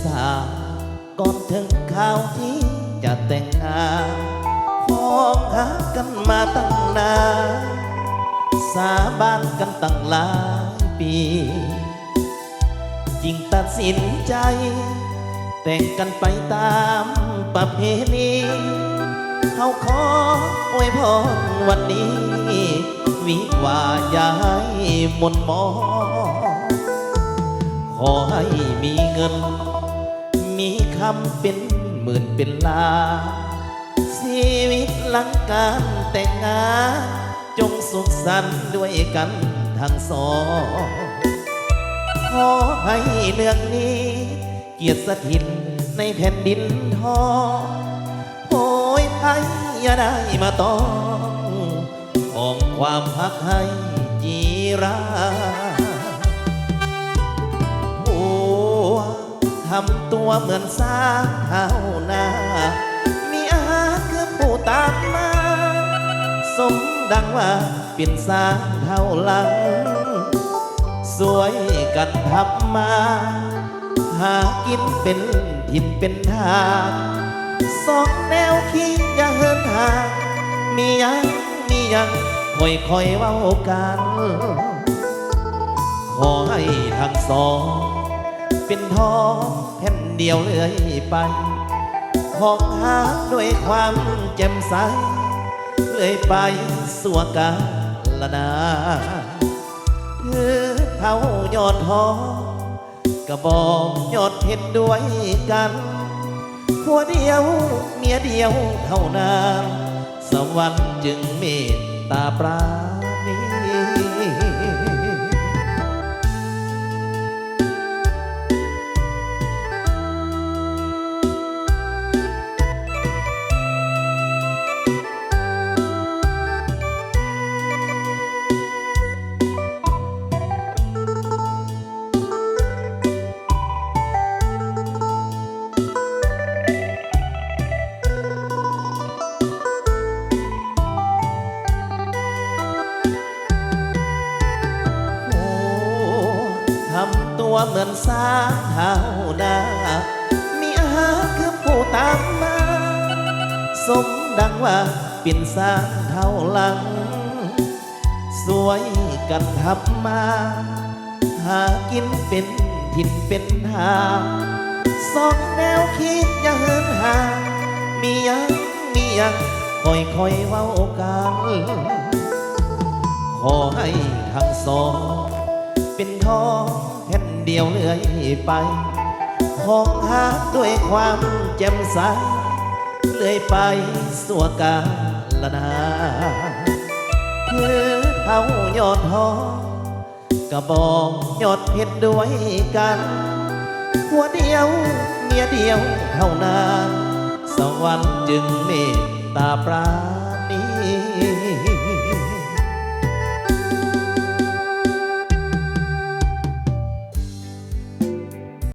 สาวก่อนถึงข่าวที่จะแต่งงานมองหากันมาตั้งนานสาบานกันตั้งหลายปีจึงตัดสินใจแต่งกันไปตามประเพณีเขาขออวยพรวันนี้วิวาอย่าให้มนมองขอให้มีเงินมีคำเป็นหมื่นเป็นล้านชีวิตหลังการแต่งงานจงสุขสันต์ด้วยกันทั้งสองขอให้เรื่องนี้เกียรติสถิตในแผ่นดินทองโอ้ยไพ่อย่าได้มาต้องของความพักให้จีราทำตัวเหมือนสาวเท้านามีอาหารคือผู้ตามมาสมดังว่าเป็นสาวเท้าหลังสวยกันทับมาหากินเป็นถิ่นเป็นทางสองแนวคิดอย่าเหินห่างมียังค่อยเว้ากันขอให้ทั้งสองเป็นทองแผ่นเดียวเลื่อยไปของหาด้วยความแจ่มใสเลื่อยไปสัวกาลนาคือเท่ายอดทองกระบอกยอดเพชรด้วยกันผัวเดียวเมียเดียวเท่านั้นสวรรค์จึงเมตตาปราณีทำตัวเหมือนสาวเท้านามีอาหารคือผู้ตามมาสมดังว่าเป็นสาวเท้าหลังสวยกันทับมาหากินเป็นถิ่นเป็นทางสองแนวคิดอย่าเหินห่างมียังค่อยเว้ากันขอให้ทั้งสองเป็นทองแผ่นเดียวเลื่อยไปของหาด้วยความแจ่มใสเลื่อยไปสัวกาลนาคือเท่ายอดทองกระบอกยอดเพชรด้วยกันผัวเดียวเมียเดียวเท่านั้นสวรรค์จึงเมตตาปรา